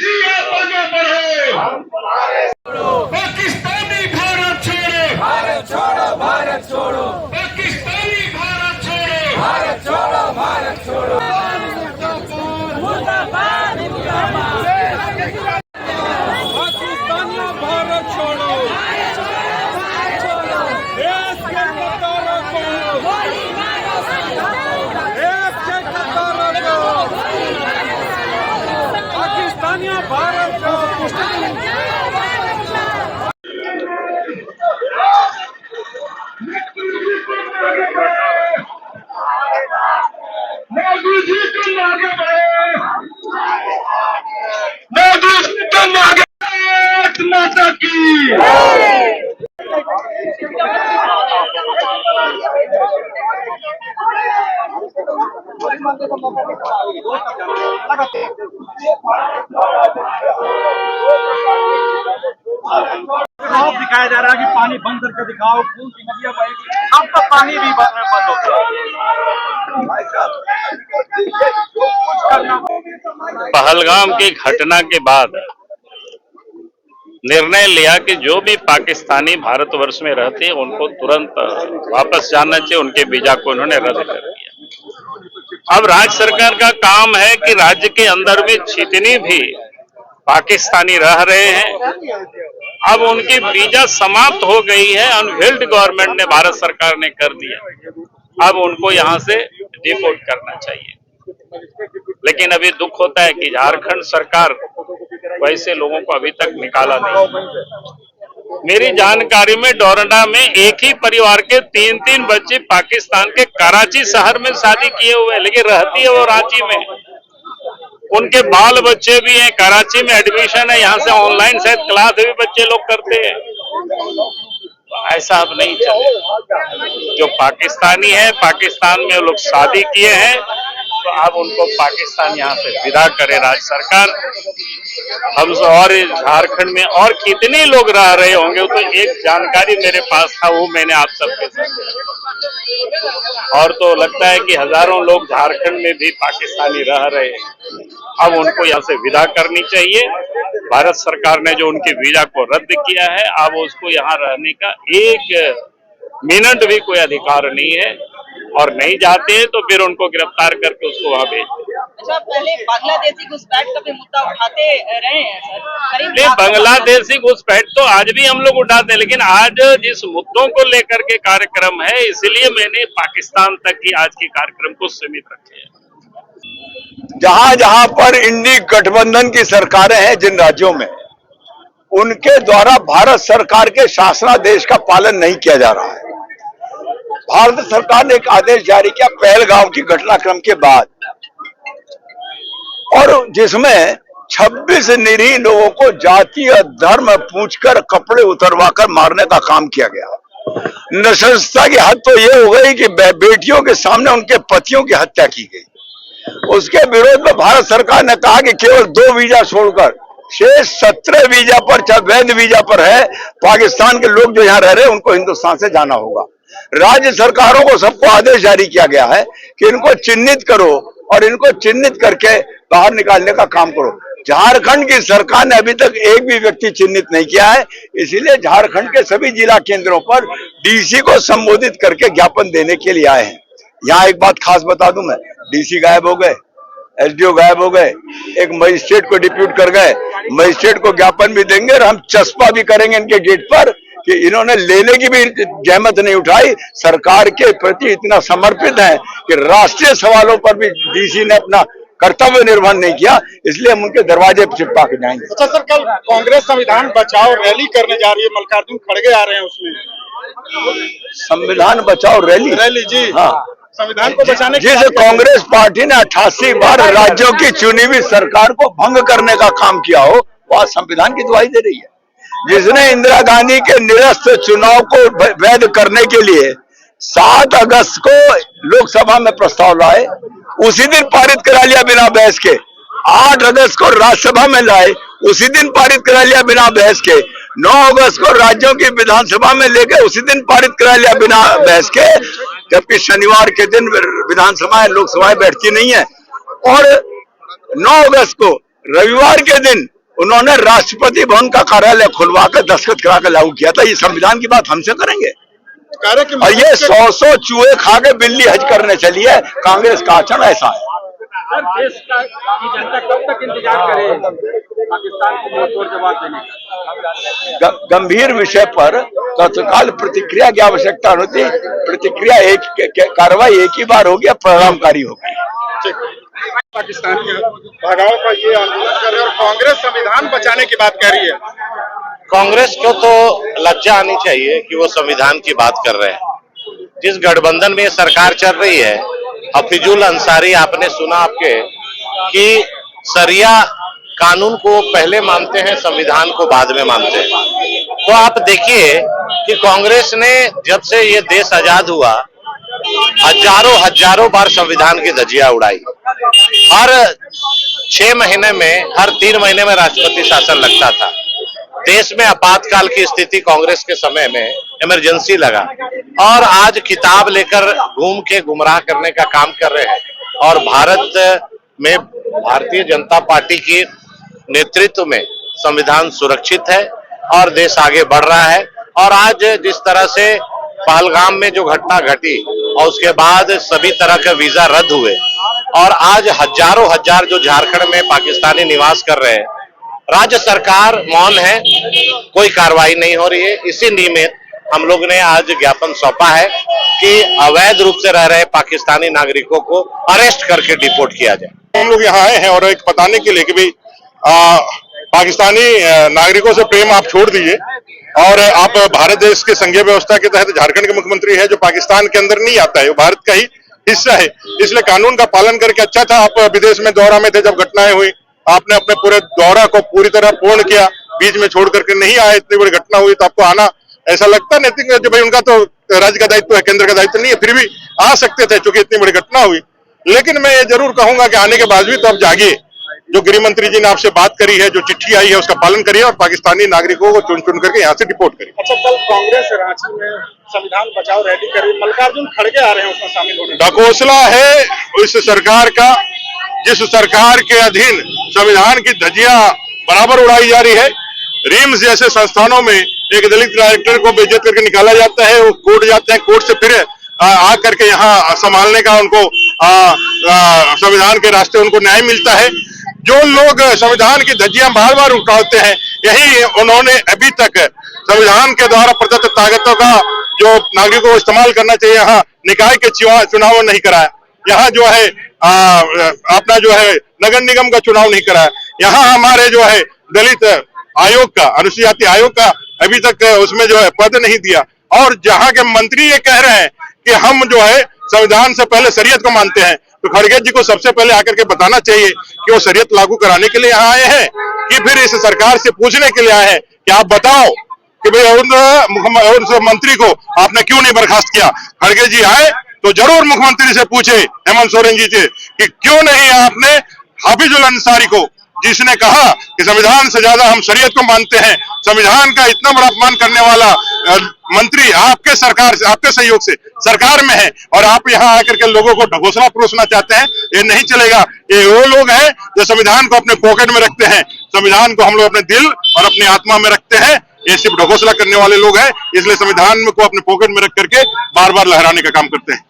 जी आप आगे बढ़ो। पाकिस्तानी भारत छोड़ो, भारत छोड़ो, भारत छोड़ो, पाकिस्तानी भारत छोड़ो, भारत छोड़ो, भारत छोड़ो। मुर्दाबाद, मुर्दाबाद। पाकिस्तानियों भारत छोड़ो, देश के गद्दारों को, देश के गद्दारों को, पाकिस्तानियों भारत छोड़ो। मोदी जी तुम आगे बढ़ो, मोदी जी तुम आगे भारत माता की। दिखाया जा रहा है कि पानी बंद करके दिखाओ, खून की नदियां बहेगी। अब तो पानी भी बंद हो गया। पहलगाम की घटना के बाद निर्णय लिया कि जो भी पाकिस्तानी भारतवर्ष में रहते हैं उनको तुरंत वापस जाना चाहिए। उनके वीजा को उन्होंने रद्द कर दिया। अब राज्य सरकार का काम है कि राज्य के अंदर में जितनी भी पाकिस्तानी रह रहे हैं, अब उनकी वीजा समाप्त हो गई है। अनवेल्ड गवर्नमेंट ने, भारत सरकार ने कर दिया। अब उनको यहां से डिपोर्ट करना चाहिए। लेकिन अभी दुख होता है कि झारखंड सरकार वैसे लोगों को अभी तक निकाला नहीं। मेरी जानकारी में डोरंडा में एक ही परिवार के 3-3 बच्चे पाकिस्तान के कराची शहर में शादी किए हुए, लेकिन रहती है वो रांची में। उनके बाल बच्चे भी हैं, कराची में एडमिशन है, यहाँ से ऑनलाइन शायद क्लास भी बच्चे लोग करते हैं। ऐसा अब नहीं चले। जो पाकिस्तानी है, पाकिस्तान में वो लोग शादी किए हैं, तो अब उनको पाकिस्तान यहाँ से विदा करे राज्य सरकार। हम और झारखंड में और कितने लोग रह रहे होंगे, तो एक जानकारी मेरे पास था, वो मैंने आप सबके साथ। और तो लगता है कि हजारों लोग झारखंड में भी पाकिस्तानी रह रहे हैं। अब उनको यहाँ से विदा करनी चाहिए। भारत सरकार ने जो उनके वीजा को रद्द किया है, अब उसको यहाँ रहने का 1 मिनट भी कोई अधिकार नहीं है। और नहीं जाते हैं तो फिर उनको गिरफ्तार करके उसको वहां भेज। अच्छा, पहले बांग्लादेशी घुसपैठ का भी मुद्दा उठाते रहे हैं सर। नहीं, बांग्लादेशी घुसपैठ तो आज भी हम लोग उठाते हैं, लेकिन आज जिस मुद्दों को लेकर के कार्यक्रम है, इसलिए मैंने पाकिस्तान तक ही आज के कार्यक्रम को सीमित रखे हैं। जहां जहां पर इंडी गठबंधन की सरकारें हैं, जिन राज्यों में, उनके द्वारा भारत सरकार के शासनादेश का पालन नहीं किया जा रहा है। भारत सरकार ने एक आदेश जारी किया पहलगाम की घटनाक्रम के बाद, और जिसमें 26 निरीह लोगों को जाति और धर्म पूछकर कपड़े उतरवाकर मारने का काम किया गया। नृशंसता की हद तो ये हो गई कि बेटियों के सामने उनके पतियों की हत्या की गई। उसके विरोध में भारत सरकार ने कहा कि केवल 2 वीजा छोड़कर शेष 17 वीजा पर, वैध वीजा पर है पाकिस्तान के लोग जो यहाँ रह रहे हैं, उनको हिंदुस्तान से जाना होगा। राज्य सरकारों को सबको आदेश जारी किया गया है कि इनको चिन्हित करो और इनको चिन्हित करके बाहर निकालने का काम करो। झारखंड की सरकार ने अभी तक एक भी व्यक्ति चिन्हित नहीं किया है। इसीलिए झारखंड के सभी जिला केंद्रों पर डीसी को संबोधित करके ज्ञापन देने के लिए आए हैं। यहाँ एक बात खास बता दूं मैं, डीसी गायब हो गए, एसडीओ गायब हो गए, एक मजिस्ट्रेट को डिप्यूट कर गए। मजिस्ट्रेट को ज्ञापन भी देंगे और हम चस्पा भी करेंगे इनके गेट पर कि इन्होंने लेने की भी जहमत नहीं उठाई। सरकार के प्रति इतना समर्पित है कि राष्ट्रीय सवालों पर भी डीसी ने अपना कर्तव्य निर्वहन नहीं किया, इसलिए हम उनके दरवाजे पर चिपका के जाएंगे। अच्छा सर, कल कांग्रेस संविधान बचाओ रैली करने जा रही है, मल्लिकार्जुन खड़गे आ रहे हैं उसमें। संविधान बचाओ रैली जी, हाँ, संविधान को बचाने जिस कांग्रेस पार्टी ने 88 बार राज्यों की चुनी हुई सरकार को भंग करने का काम किया हो, वह संविधान की दुहाई दे रही है। जिसने इंदिरा गांधी के निरस्त चुनाव को वैध करने के लिए 7 अगस्त को लोकसभा में प्रस्ताव लाए, उसी दिन पारित करा लिया बिना बहस के। 8 अगस्त को राज्यसभा में लाए, उसी दिन पारित करा लिया बिना बहस के। 9 अगस्त को राज्यों की विधानसभा में लेके उसी दिन पारित करा लिया बिना बहस के, जबकि शनिवार के दिन विधानसभाएं लोकसभाएं बैठती नहीं है। और 9 अगस्त को रविवार के दिन उन्होंने राष्ट्रपति भवन का कार्यालय खुलवा कर दस्तखत करा कर लागू किया था। ये संविधान की बात हमसे करेंगे? और ये 100 चूहे खा के बिल्ली हज करने चली है। कांग्रेस का आचरण ऐसा है। सर, देश की जनता कब तक इंतजार करे पाकिस्तान को मुंहतोड़ जवाब देने का? गंभीर विषय पर तत्काल प्रतिक्रिया की आवश्यकता होती। प्रतिक्रिया कार्रवाई एक ही बार होगी, परिणामकारी होगी। पाकिस्तान के भगाओ का ये आंदोलन कर रहे हैं और कांग्रेस संविधान बचाने की बात कर रही है। कांग्रेस को तो लज्जा आनी चाहिए कि वो संविधान की बात कर रहे हैं। जिस गठबंधन में सरकार चल रही है, हफीजुल अंसारी आपने सुना आपके कि सरिया कानून को पहले मानते हैं, संविधान को बाद में मानते हैं। तो आप देखिए कि कांग्रेस ने जब से ये देश आजाद हुआ हजारों बार संविधान की धज्जियां उड़ाई। हर 6 महीने में, हर 3 महीने में राष्ट्रपति शासन लगता था। देश में आपातकाल की स्थिति कांग्रेस के समय में इमरजेंसी लगा और आज किताब लेकर घूम के गुमराह करने का काम कर रहे हैं। और भारत में भारतीय जनता पार्टी की नेतृत्व में संविधान सुरक्षित है और देश आगे बढ़ रहा है। और आज जिस तरह से पहलगाम में जो घटना घटी और उसके बाद सभी तरह के वीजा रद्द हुए और आज हजार जो झारखंड में पाकिस्तानी निवास कर रहे हैं, राज्य सरकार मौन है, कोई कार्रवाई नहीं हो रही है। इसी निमित्त हम लोग ने आज ज्ञापन सौंपा है कि अवैध रूप से रह रहे पाकिस्तानी नागरिकों को अरेस्ट करके डिपोर्ट किया जाए। हम लोग यहाँ आए हैं और एक बताने के लिए कि भाई पाकिस्तानी नागरिकों से प्रेम आप छोड़ दीजिए और आप भारत देश के संघीय व्यवस्था के तहत झारखंड के मुख्यमंत्री है जो पाकिस्तान के अंदर नहीं आता है, वो भारत का ही हिस्सा है। इसलिए कानून का पालन करके अच्छा था। आप विदेश में दौरा में थे जब घटनाएं हुई, आपने अपने पूरे दौरा को पूरी तरह पूर्ण किया, बीच में छोड़ करके नहीं आए। इतनी बड़ी घटना हुई तो आपको आना ऐसा लगता नहीं कि भाई उनका तो राज्य का दायित्व है, केंद्र का दायित्व नहीं है, फिर भी आ सकते थे क्योंकि इतनी बड़ी घटना हुई। लेकिन मैं ये जरूर कहूंगा कि आने के बाद भी तो आप जागिए। जो गृह मंत्री जी ने आपसे बात करी है, जो चिट्ठी आई है, उसका पालन करिए और पाकिस्तानी नागरिकों को चुन करके यहाँ से डिपोर्ट करिए। अच्छा, कल कांग्रेस रांची में संविधान बचाओ रैली करी, मल्लिकार्जुन खड़गे आ रहे हैं उसमें शामिल होने। ढकोसला है उस सरकार का जिस सरकार के अधीन संविधान की धज्जियां बराबर उड़ाई जा रही है। रिम्स जैसे संस्थानों में एक दलित डायरेक्टर को बेइज्जत करके निकाला जाता है, वो कोर्ट जाते हैं, कोर्ट से फिर आ करके यहाँ संभालने का उनको संविधान के रास्ते उनको न्याय मिलता है। जो लोग संविधान की धज्जियां बार बार उठाते हैं, यही उन्होंने अभी तक संविधान के द्वारा प्रदत्त ताकतों का जो नागरिकों को इस्तेमाल करना चाहिए, यहाँ निकाय के चुनाव नहीं कराया, यहाँ जो है अपना जो है नगर निगम का चुनाव नहीं कराया, यहाँ हमारे जो है दलित आयोग का, अनुसूचित जाति आयोग का अभी तक उसमें जो है पद नहीं दिया। और जहाँ के मंत्री ये कह रहे हैं कि हम जो है संविधान से पहले शरीयत को मानते हैं, तो खड़गे जी को सबसे पहले आकर के बताना चाहिए कि वो शरीयत लागू कराने के लिए यहाँ आए हैं कि फिर इस सरकार से पूछने के लिए आए हैं कि आप बताओ कि भाई उन मंत्री को आपने क्यों नहीं बर्खास्त किया। खड़गे जी आए तो जरूर मुख्यमंत्री से पूछे, हेमंत सोरेन जी से, कि क्यों नहीं आपने हाफिजुल अंसारी को, जिसने कहा कि संविधान से ज्यादा हम शरीयत को मानते हैं, संविधान का इतना बड़ा अपमान करने वाला मंत्री आपके सरकार से, आपके सहयोग से सरकार में है और आप यहाँ आकर के लोगों को ढकोसला परोसना चाहते हैं। ये नहीं चलेगा। ये वो लोग हैं जो संविधान को अपने पॉकेट में रखते हैं। संविधान को हम लोग अपने दिल और अपनी आत्मा में रखते हैं। ये सिर्फ ढकोसला करने वाले लोग हैं, इसलिए संविधान को अपने पॉकेट में रख करके बार बार लहराने का काम करते हैं।